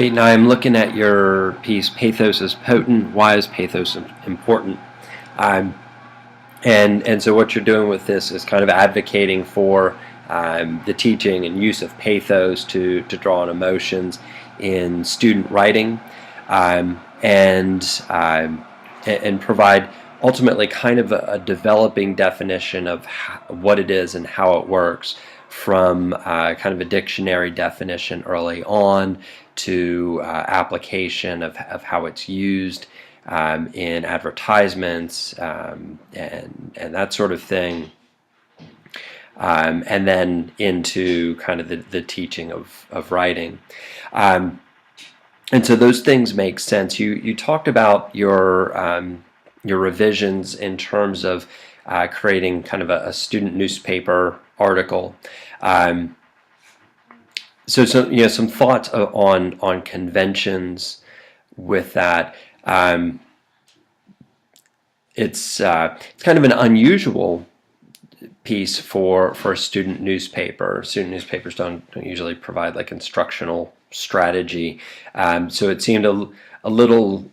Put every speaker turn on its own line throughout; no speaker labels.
Peyton, I'm looking at your piece, Pathos is Potent. Why is pathos important? Um, and so what you're doing with this is kind of advocating for the teaching and use of pathos to draw on emotions in student writing, and provide ultimately kind of a developing definition of what it is and how it works, from kind of a dictionary definition early on to application of how it's used in advertisements, and that sort of thing, and then into kind of the teaching of writing. And so those things make sense. You talked about your revisions in terms of creating kind of a student newspaper article. So some thoughts on conventions with that. It's kind of an unusual piece for a student newspaper. Student newspapers don't usually provide like instructional strategy, so it seemed a little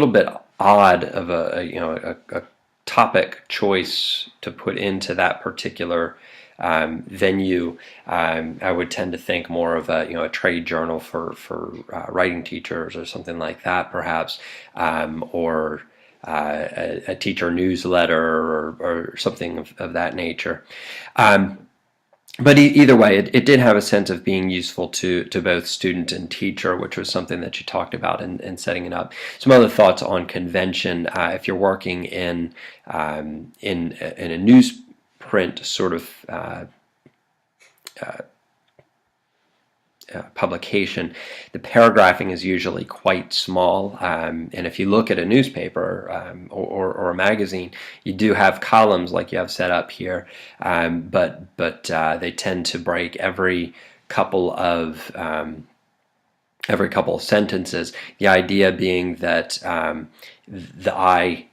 bit odd of a topic choice to put into that particular venue. I would tend to think more of a trade journal for writing teachers or something like that, perhaps, or a teacher newsletter or something of that nature. But either way, it did have a sense of being useful to both student and teacher, which was something that you talked about in setting it up. Some other thoughts on convention: if you're working in a newsprint sort of publication, the paragraphing is usually quite small, and if you look at a newspaper or a magazine, you do have columns like you have set up here, but they tend to break every couple of sentences. The idea being that the eye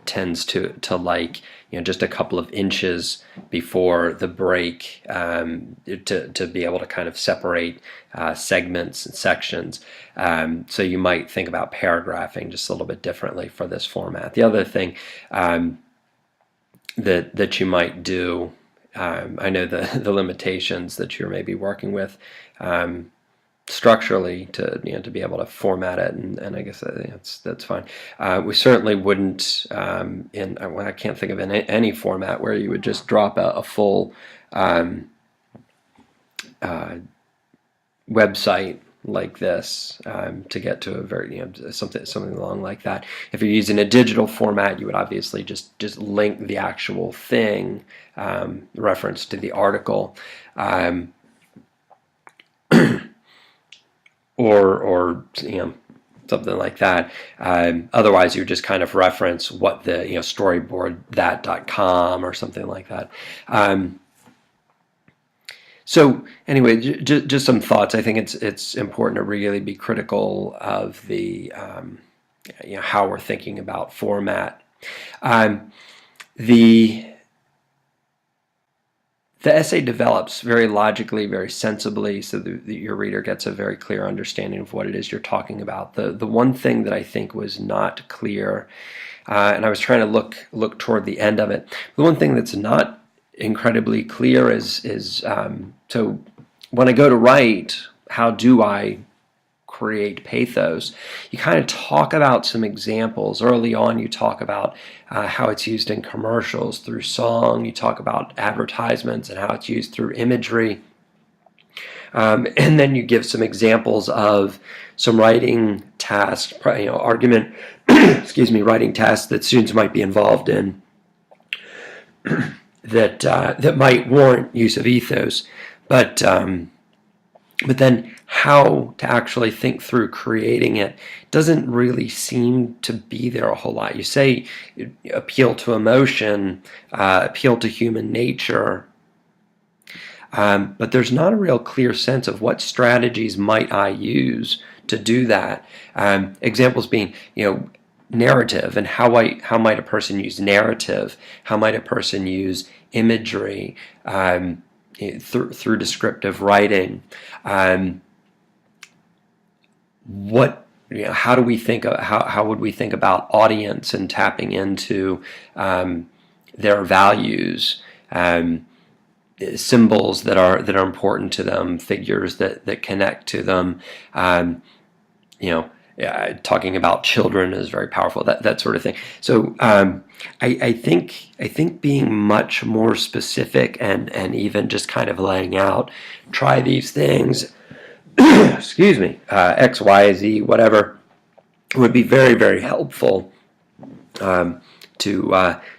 tends to like just a couple of inches before the break, to be able to kind of separate segments and sections. So you might think about paragraphing just a little bit differently for this format. The other thing that you might do, I know the limitations that you're maybe working with structurally to be able to format it, and I guess that's fine. We certainly wouldn't I can't think of any format where you would just drop a full website like this to get to a very something along like that. If you're using a digital format, you would obviously just link the actual thing, reference to the article, or something like that. Otherwise, you just kind of reference what the storyboardthat.com or something like that. So anyway, just some thoughts. I think it's important to really be critical of the how we're thinking about format. The essay develops very logically, very sensibly, so that your reader gets a very clear understanding of what it is you're talking about. The one thing that I think was not clear, and I was trying to look toward the end of it, the one thing that's not incredibly clear is so when I go to write, how do I create pathos? You kind of talk about some examples. Early on, you talk about how it's used in commercials through song. You talk about advertisements and how it's used through imagery. And then you give some examples of some writing tasks, argument, writing tasks that students might be involved in that might warrant use of ethos. But then how to actually think through creating it doesn't really seem to be there a whole lot. You say appeal to emotion, appeal to human nature, but there's not a real clear sense of what strategies might I use to do that. Examples being, narrative, and how might a person use narrative? How might a person use imagery through descriptive writing? how do we think how would we think about audience and tapping into their values, symbols that are important to them, figures that connect to them. Talking about children is very powerful. That sort of thing. So I think being much more specific and even just kind of laying out, try these things. Excuse me, X, Y, Z, whatever, would be very, very helpful to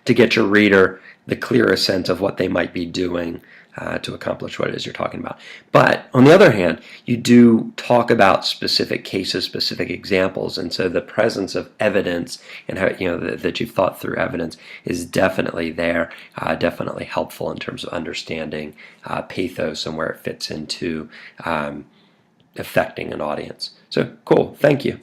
get your reader the clearest sense of what they might be doing to accomplish what it is you're talking about. But on the other hand, you do talk about specific cases, specific examples, and so the presence of evidence and how that you've thought through evidence is definitely there, definitely helpful in terms of understanding pathos and where it fits into affecting an audience. So cool, thank you.